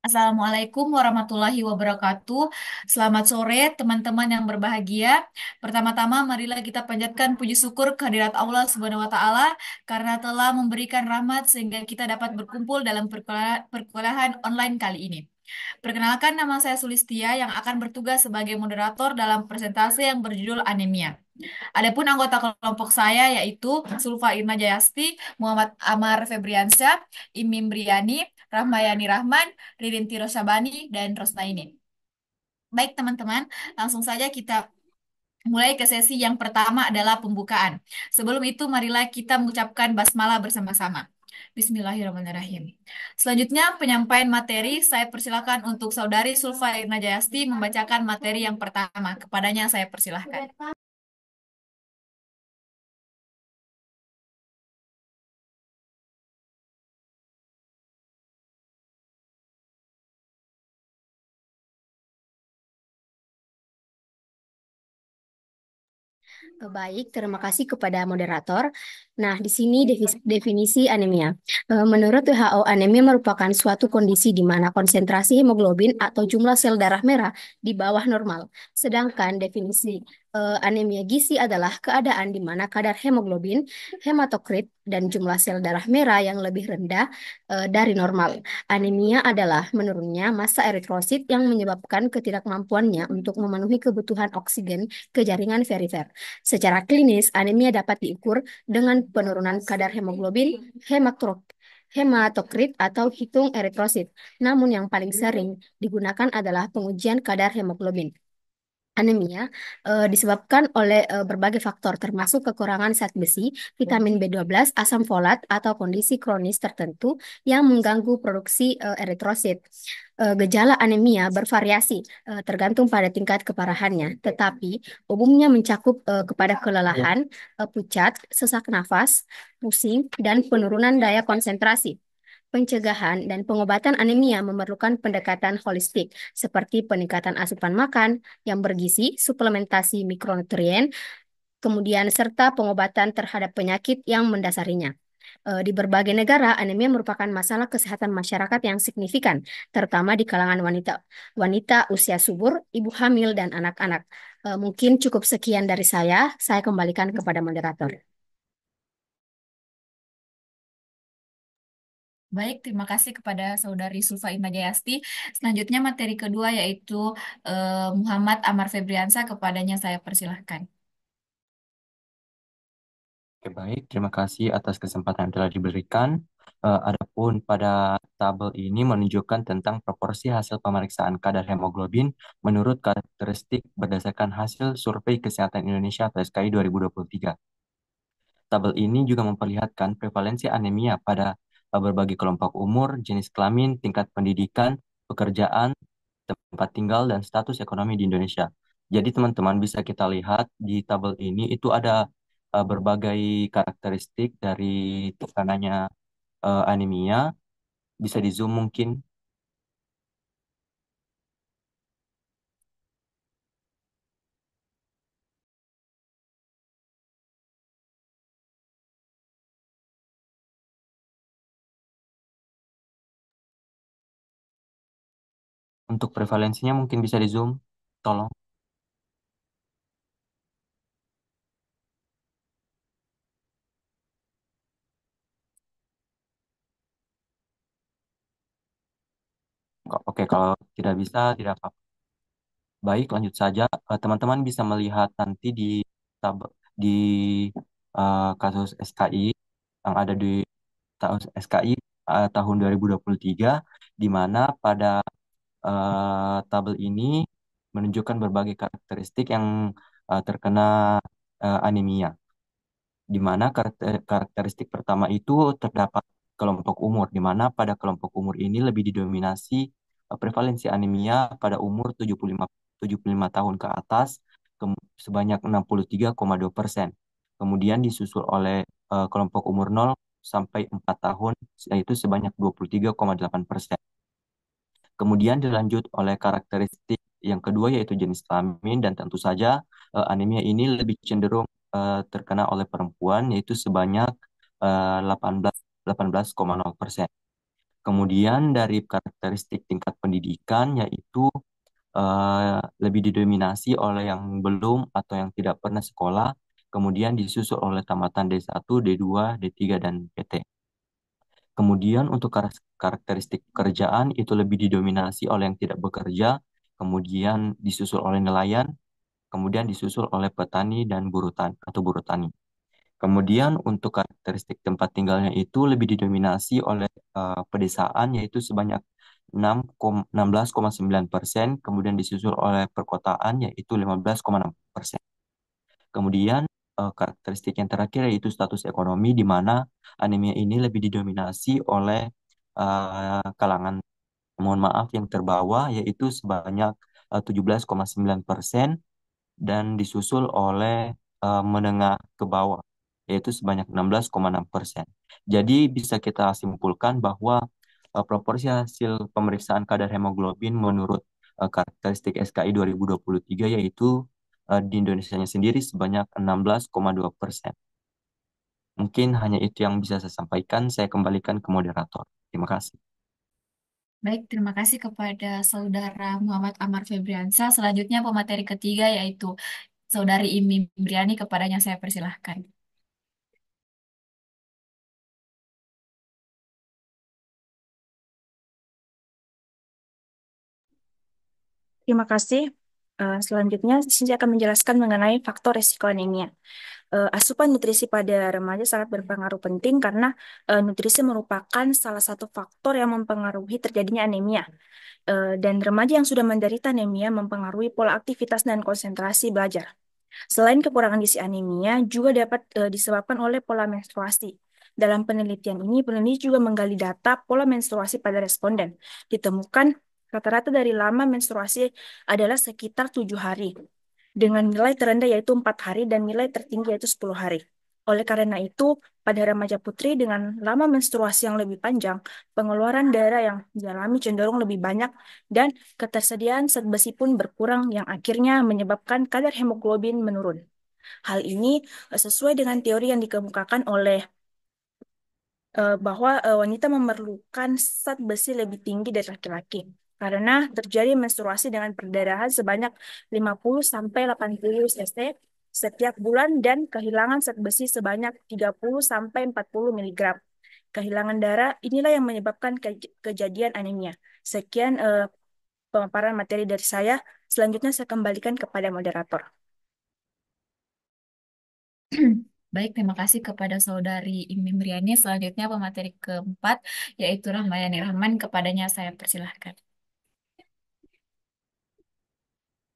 Assalamualaikum warahmatullahi wabarakatuh. Selamat sore teman-teman yang berbahagia. Pertama-tama marilah kita panjatkan puji syukur kehadirat Allah Subhanahu wa taala karena telah memberikan rahmat sehingga kita dapat berkumpul dalam perkuliahan online kali ini. Perkenalkan, nama saya Sulistia yang akan bertugas sebagai moderator dalam presentasi yang berjudul anemia. Adapun anggota kelompok saya yaitu Sulfa Irma Jayasti, Muhammad Amar Febriansyah, Imim Briani, Rahmayani Rahman, Ririn Tiro Sabani, dan Rosnaini. Baik teman-teman, langsung saja kita mulai ke sesi yang pertama adalah pembukaan. Sebelum itu, marilah kita mengucapkan basmalah bersama-sama. Bismillahirrahmanirrahim. Selanjutnya, penyampaian materi. Saya persilakan untuk Saudari Sulfa Irna Jayasti membacakan materi yang pertama. Kepadanya saya persilahkan. Baik, terima kasih kepada moderator. Nah, di sini definisi anemia. Menurut WHO, anemia merupakan suatu kondisi di mana konsentrasi hemoglobin atau jumlah sel darah merah di bawah normal. Sedangkan definisi anemia gizi adalah keadaan di mana kadar hemoglobin, hematokrit, dan jumlah sel darah merah yang lebih rendah dari normal. Anemia adalah menurunnya massa eritrosit yang menyebabkan ketidakmampuannya untuk memenuhi kebutuhan oksigen ke jaringan perifer. Secara klinis, anemia dapat diukur dengan penurunan kadar hemoglobin, hematokrit, atau hitung eritrosit. Namun yang paling sering digunakan adalah pengujian kadar hemoglobin. Anemia disebabkan oleh berbagai faktor termasuk kekurangan zat besi, vitamin B12, asam folat, atau kondisi kronis tertentu yang mengganggu produksi eritrosit. Gejala anemia bervariasi tergantung pada tingkat keparahannya, tetapi umumnya mencakup kepada kelelahan, pucat, sesak nafas, pusing, dan penurunan daya konsentrasi. Pencegahan dan pengobatan anemia memerlukan pendekatan holistik, seperti peningkatan asupan makan yang bergizi, suplementasi mikronutrien, kemudian serta pengobatan terhadap penyakit yang mendasarinya. Di berbagai negara, anemia merupakan masalah kesehatan masyarakat yang signifikan, terutama di kalangan wanita, wanita usia subur, ibu hamil, dan anak-anak. Mungkin cukup sekian dari saya kembalikan kepada moderator. Baik, terima kasih kepada Saudari Sulfa Imajayasti. Selanjutnya materi kedua yaitu Muhammad Amar Febriansa, kepadanya saya persilahkan. Oke, baik. Terima kasih atas kesempatan yang telah diberikan. Adapun pada tabel ini menunjukkan tentang proporsi hasil pemeriksaan kadar hemoglobin menurut karakteristik berdasarkan hasil Survei Kesehatan Indonesia atau SKI 2023. Tabel ini juga memperlihatkan prevalensi anemia pada berbagai kelompok umur, jenis kelamin, tingkat pendidikan, pekerjaan, tempat tinggal, dan status ekonomi di Indonesia. Jadi teman-teman bisa kita lihat di tabel ini itu ada berbagai karakteristik dari tekanannya anemia. Bisa di zoom mungkin untuk prevalensinya mungkin bisa di zoom. Tolong. Oke, kalau tidak bisa tidak apa-apa. Baik, lanjut saja. Teman-teman bisa melihat nanti di di kasus SKI yang ada di kasus SKI tahun 2023, di mana pada tabel ini menunjukkan berbagai karakteristik yang terkena anemia, di mana karakteristik pertama itu terdapat kelompok umur, di mana pada kelompok umur ini lebih didominasi prevalensi anemia pada umur 75 tahun ke atas sebanyak 63,2%. Kemudian disusul oleh kelompok umur 0 sampai 4 tahun yaitu sebanyak 23,8%. Kemudian dilanjut oleh karakteristik yang kedua yaitu jenis kelamin, dan tentu saja anemia ini lebih cenderung terkena oleh perempuan yaitu sebanyak 18,0%. Kemudian dari karakteristik tingkat pendidikan yaitu lebih didominasi oleh yang belum atau yang tidak pernah sekolah, kemudian disusul oleh tamatan D1, D2, D3, dan PT. Kemudian untuk karakteristik pekerjaan itu lebih didominasi oleh yang tidak bekerja, kemudian disusul oleh nelayan, kemudian disusul oleh petani dan buruh tani atau buruh tani. Kemudian untuk karakteristik tempat tinggalnya itu lebih didominasi oleh pedesaan yaitu sebanyak 16,9%, kemudian disusul oleh perkotaan yaitu 15,6%. Kemudian karakteristik yang terakhir yaitu status ekonomi di mana anemia ini lebih didominasi oleh kalangan, mohon maaf, yang terbawah yaitu sebanyak 17,9% dan disusul oleh menengah ke bawah yaitu sebanyak 16,6%. Jadi bisa kita simpulkan bahwa proporsi hasil pemeriksaan kadar hemoglobin menurut karakteristik SKI 2023 yaitu di Indonesia sendiri sebanyak 16,2%. Mungkin hanya itu yang bisa saya sampaikan. Saya kembalikan ke moderator. Terima kasih. Baik, terima kasih kepada Saudara Muhammad Amar Febriansa. Selanjutnya pemateri ketiga yaitu Saudari Imi Briani, kepadanya saya persilahkan. Terima kasih. Selanjutnya, di sini saya akan menjelaskan mengenai faktor resiko anemia. Asupan nutrisi pada remaja sangat berpengaruh penting karena nutrisi merupakan salah satu faktor yang mempengaruhi terjadinya anemia. Dan remaja yang sudah menderita anemia mempengaruhi pola aktivitas dan konsentrasi belajar. Selain kekurangan gizi anemia, juga dapat disebabkan oleh pola menstruasi. Dalam penelitian ini, peneliti juga menggali data pola menstruasi pada responden. Ditemukan rata-rata dari lama menstruasi adalah sekitar 7 hari, dengan nilai terendah yaitu 4 hari dan nilai tertinggi yaitu 10 hari. Oleh karena itu, pada remaja putri dengan lama menstruasi yang lebih panjang, pengeluaran darah yang dialami cenderung lebih banyak dan ketersediaan zat besi pun berkurang yang akhirnya menyebabkan kadar hemoglobin menurun. Hal ini sesuai dengan teori yang dikemukakan oleh bahwa wanita memerlukan zat besi lebih tinggi dari laki-laki karena terjadi menstruasi dengan perdarahan sebanyak 50 sampai 80 cc setiap bulan dan kehilangan zat besi sebanyak 30 sampai 40 miligram. Kehilangan darah inilah yang menyebabkan kejadian anemia. Sekian pemaparan materi dari saya. Selanjutnya saya kembalikan kepada moderator. Baik, terima kasih kepada Saudari Imi Briani. Selanjutnya pemateri keempat yaitu Rahmayani Rahman, kepadanya saya persilahkan.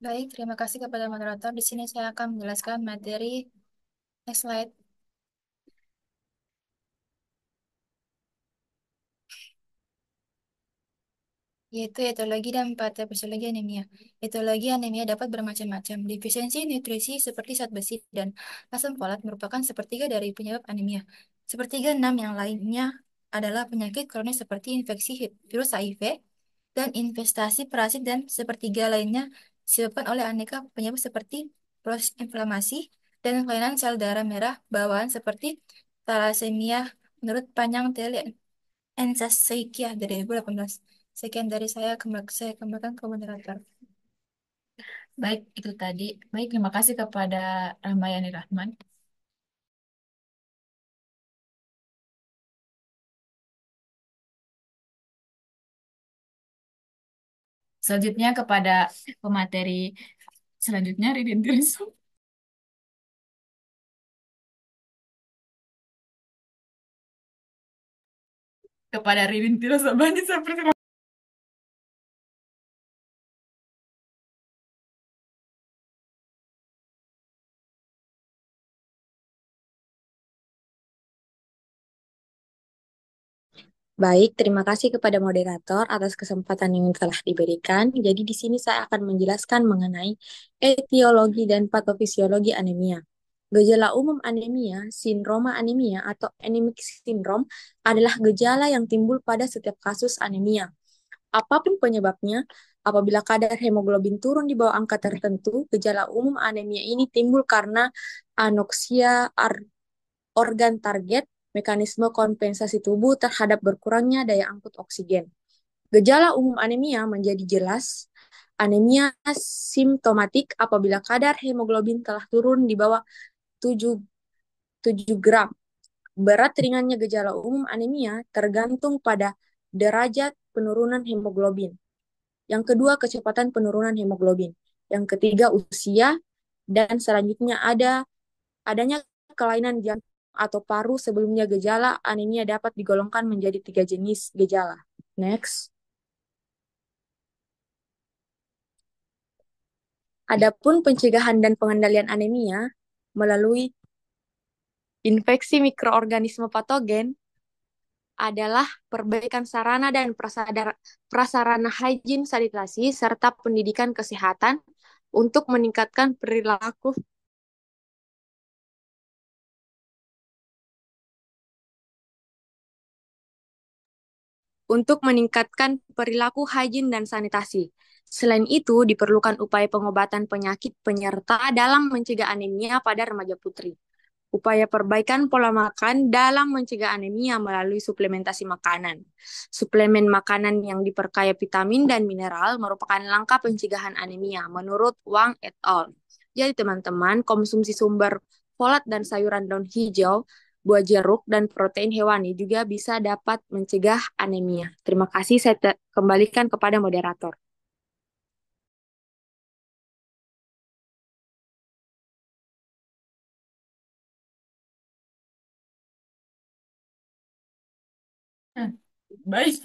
Baik, terima kasih kepada moderator. Di sini saya akan menjelaskan materi. Next slide. Yaitu etologi dan patofisiologi anemia. Etologi anemia dapat bermacam-macam. Defisiensi nutrisi seperti zat besi dan asam folat merupakan sepertiga dari penyebab anemia. Sepertiga enam yang lainnya adalah penyakit kronis seperti infeksi virus HIV dan investasi parasit, dan sepertiga lainnya disebabkan oleh aneka penyebab seperti proses inflamasi dan kelainan sel darah merah bawaan seperti thalassemia menurut Panjang Tele Ensasaikia dari 2018. Sekian dari saya kembalikan ke moderator. Baik, itu tadi. Baik, terima kasih kepada Rahmayani Rahman. Selanjutnya kepada pemateri selanjutnya, Ridin Tirso. Kepada Ridin Tirso Bani, saya persilahkan. Baik, terima kasih kepada moderator atas kesempatan yang telah diberikan. Jadi di sini saya akan menjelaskan mengenai etiologi dan patofisiologi anemia. Gejala umum anemia, sindroma anemia atau anemic syndrome adalah gejala yang timbul pada setiap kasus anemia. Apapun penyebabnya, apabila kadar hemoglobin turun di bawah angka tertentu, gejala umum anemia ini timbul karena anoksia organ target mekanisme kompensasi tubuh terhadap berkurangnya daya angkut oksigen. Gejala umum anemia menjadi jelas. Anemia simptomatik apabila kadar hemoglobin telah turun di bawah 7 gram. Berat ringannya gejala umum anemia tergantung pada derajat penurunan hemoglobin. Yang kedua, kecepatan penurunan hemoglobin. Yang ketiga, usia. Dan selanjutnya adanya kelainan jantung atau paru. Sebelumnya gejala anemia dapat digolongkan menjadi 3 jenis gejala. Next. Adapun pencegahan dan pengendalian anemia melalui infeksi mikroorganisme patogen adalah perbaikan sarana dan prasarana higien sanitasi serta pendidikan kesehatan untuk meningkatkan perilaku higien dan sanitasi. Selain itu, diperlukan upaya pengobatan penyakit penyerta dalam mencegah anemia pada remaja putri. Upaya perbaikan pola makan dalam mencegah anemia melalui suplementasi makanan. Suplemen makanan yang diperkaya vitamin dan mineral merupakan langkah pencegahan anemia menurut Wang et al. Jadi teman-teman, konsumsi sumber folat dan sayuran daun hijau, buah jeruk, dan protein hewani juga bisa dapat mencegah anemia. Terima kasih, saya kembalikan kepada moderator. Baik.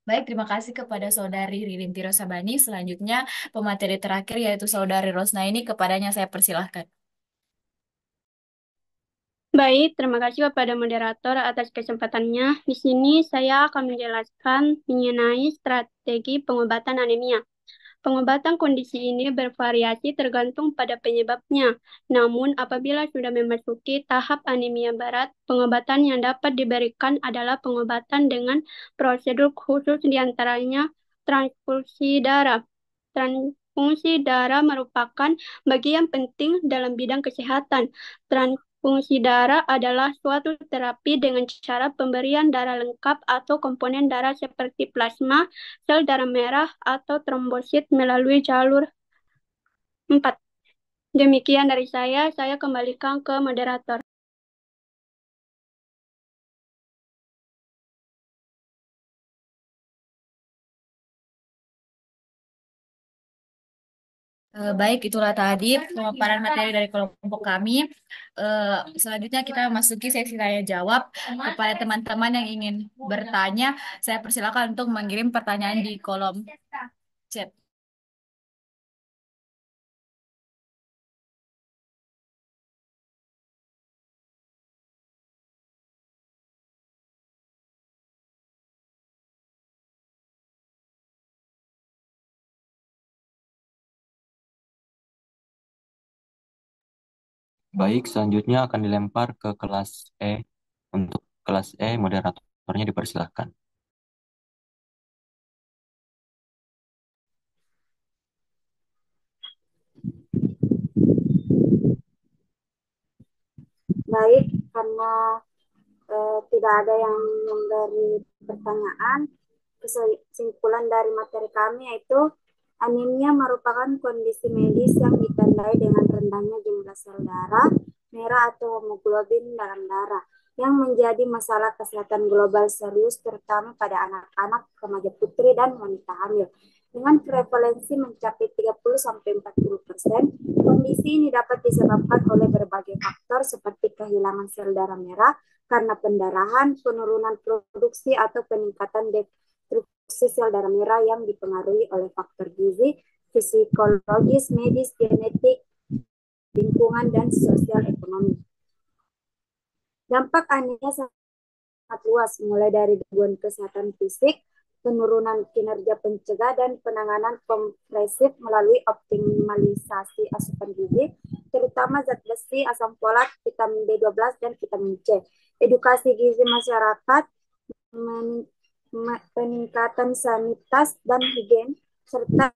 Baik, terima kasih kepada Saudari Ririn Tirosabani. Selanjutnya, pemateri terakhir yaitu Saudari Rosnaini. Kepadanya saya persilahkan. Baik, terima kasih kepada moderator atas kesempatannya. Di sini saya akan menjelaskan mengenai strategi pengobatan anemia. Pengobatan kondisi ini bervariasi tergantung pada penyebabnya. Namun, apabila sudah memasuki tahap anemia berat, pengobatan yang dapat diberikan adalah pengobatan dengan prosedur khusus diantaranya transfusi darah. Transfusi darah merupakan bagian penting dalam bidang kesehatan. Transfusi darah adalah suatu terapi dengan cara pemberian darah lengkap atau komponen darah seperti plasma, sel darah merah, atau trombosit melalui jalur 4. Demikian dari saya kembalikan ke moderator. Baik, itulah tadi pemaparan materi dari kelompok kami. Selanjutnya kita masuki sesi tanya jawab. Kepada teman-teman yang ingin bertanya, saya persilakan untuk mengirim pertanyaan di kolom chat. Baik, selanjutnya akan dilempar ke kelas E. Untuk kelas E, moderatornya dipersilahkan. Baik, karena tidak ada yang memberi pertanyaan, kesimpulan dari materi kami yaitu anemia merupakan kondisi medis yang ditandai dengan rendahnya jumlah sel darah merah atau hemoglobin dalam darah yang menjadi masalah kesehatan global serius terutama pada anak-anak, remaja putri, dan wanita hamil. Dengan prevalensi mencapai 30-40%, kondisi ini dapat disebabkan oleh berbagai faktor seperti kehilangan sel darah merah karena pendarahan, penurunan produksi, atau peningkatan destruksi sel darah merah yang dipengaruhi oleh faktor gizi, psikologis, medis, genetik, lingkungan, dan sosial ekonomi. Dampak anemia sangat luas, mulai dari gangguan kesehatan fisik, penurunan kinerja pencegah, dan penanganan kompresif melalui optimalisasi asupan gizi, terutama zat besi, asam folat, vitamin B12, dan vitamin C. Edukasi gizi masyarakat, peningkatan sanitasi dan higien, serta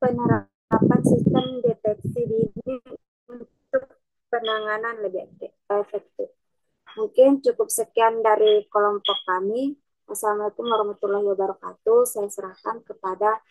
penerapan sistem deteksi dini untuk penanganan lebih efektif. Mungkin cukup sekian dari kelompok kami. Assalamualaikum warahmatullahi wabarakatuh. Saya serahkan kepada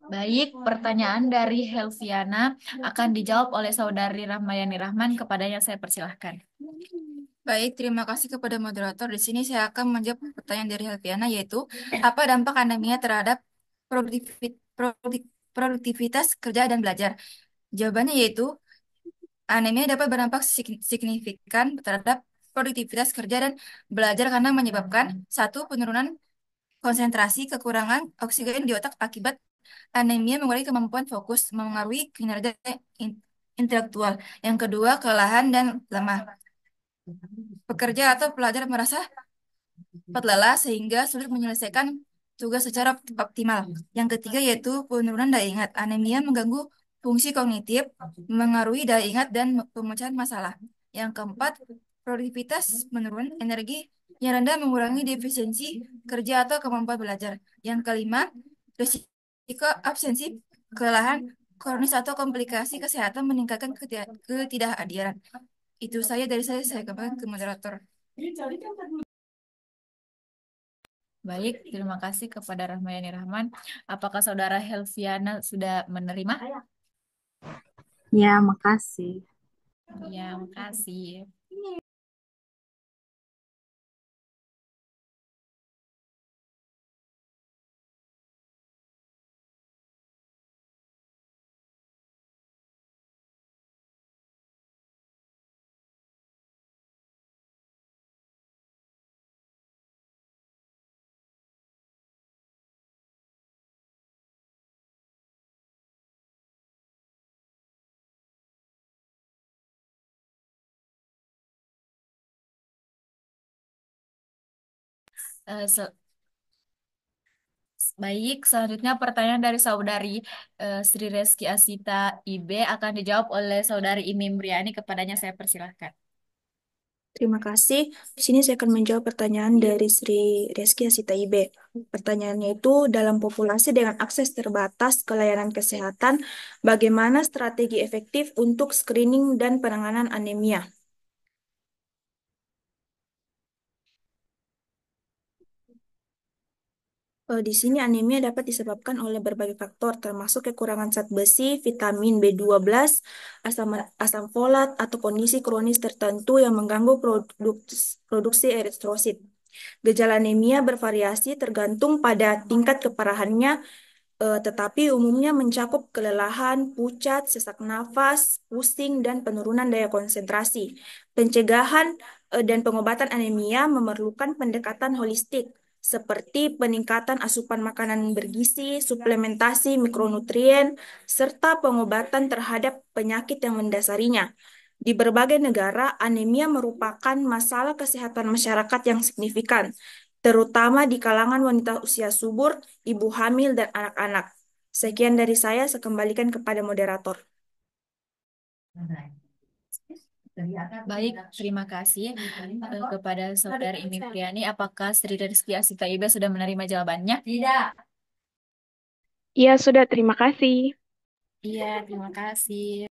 Baik, pertanyaan dari Helviana akan dijawab oleh Saudari Rahmayani Rahman. Kepadanya saya persilahkan. Baik, terima kasih kepada moderator. Di sini saya akan menjawab pertanyaan dari Helviana, yaitu apa dampak anemia terhadap produktivitas kerja dan belajar? Jawabannya yaitu anemia dapat berdampak signifikan terhadap produktivitas kerja dan belajar karena menyebabkan satu, penurunan konsentrasi, kekurangan oksigen di otak akibat anemia mengurangi kemampuan fokus, mengaruhi kinerja intelektual. Yang kedua, kelelahan dan lemah. Pekerja atau pelajar merasa cepat lelah sehingga sulit menyelesaikan tugas secara optimal. Yang ketiga yaitu penurunan daya ingat. Anemia mengganggu fungsi kognitif, mengaruhi daya ingat dan pemecahan masalah. Yang keempat, produktivitas menurun, energi yang rendah mengurangi defisiensi kerja atau kemampuan belajar. Yang kelima, risiko absensi, kelelahan kronis atau komplikasi kesehatan meningkatkan ketidakhadiran. Itu saja dari saya kembali ke moderator. Baik, terima kasih kepada Rahmayani Rahman. Apakah Saudara Helviana sudah menerima? Ya, makasih. Ya, makasih. Eh, se- Baik, selanjutnya pertanyaan dari saudari Sri Reski Asita IB akan dijawab oleh saudari Imi Mriani. Kepadanya saya persilahkan. Terima kasih. Di sini saya akan menjawab pertanyaan dari Sri Reski Asita IB. Pertanyaannya itu, dalam populasi dengan akses terbatas ke layanan kesehatan, bagaimana strategi efektif untuk screening dan penanganan anemia? Di sini anemia dapat disebabkan oleh berbagai faktor, termasuk kekurangan zat besi, vitamin B12, asam, asam folat, atau kondisi kronis tertentu yang mengganggu produksi eritrosit. Gejala anemia bervariasi tergantung pada tingkat keparahannya, tetapi umumnya mencakup kelelahan, pucat, sesak nafas, pusing, dan penurunan daya konsentrasi. Pencegahan dan pengobatan anemia memerlukan pendekatan holistik, seperti peningkatan asupan makanan bergizi, suplementasi mikronutrien, serta pengobatan terhadap penyakit yang mendasarinya. Di berbagai negara, anemia merupakan masalah kesehatan masyarakat yang signifikan, terutama di kalangan wanita usia subur, ibu hamil, dan anak-anak. Sekian dari saya kembalikan kepada moderator. Baik, terima kasih kepada saudari Imi Priani. Apakah Sri Rizky Asita IB sudah menerima jawabannya? Tidak. Iya, sudah. Terima kasih. Iya, terima kasih.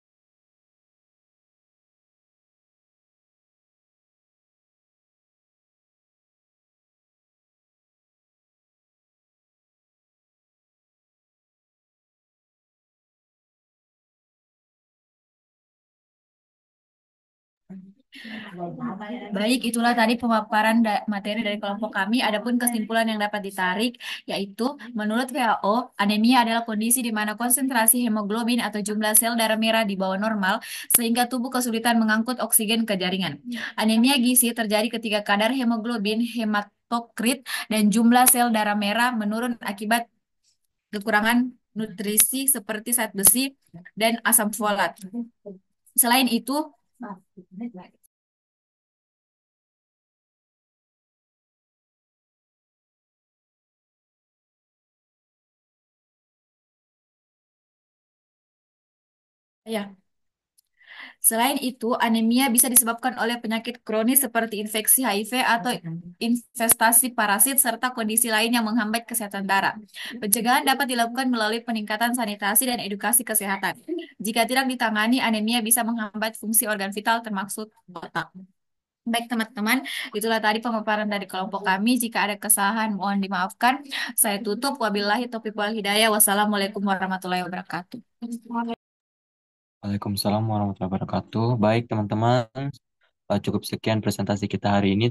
Baik, itulah tadi pemaparan materi dari kelompok kami. Adapun kesimpulan yang dapat ditarik, yaitu menurut WHO, anemia adalah kondisi di mana konsentrasi hemoglobin atau jumlah sel darah merah di bawah normal, sehingga tubuh kesulitan mengangkut oksigen ke jaringan. Anemia gizi terjadi ketika kadar hemoglobin, hematokrit, dan jumlah sel darah merah menurun akibat kekurangan nutrisi seperti zat besi dan asam folat. Selain itu, ya. Selain itu, anemia bisa disebabkan oleh penyakit kronis seperti infeksi HIV atau investasi parasit serta kondisi lain yang menghambat kesehatan darah. Pencegahan dapat dilakukan melalui peningkatan sanitasi dan edukasi kesehatan. Jika tidak ditangani, anemia bisa menghambat fungsi organ vital termasuk otak. Baik teman-teman, itulah tadi pemaparan dari kelompok kami. Jika ada kesalahan, mohon dimaafkan. Saya tutup. Wabillahi taufiq wal hidayah. Wassalamualaikum warahmatullahi wabarakatuh. Waalaikumsalam warahmatullahi wabarakatuh. Baik teman-teman, cukup sekian presentasi kita hari ini.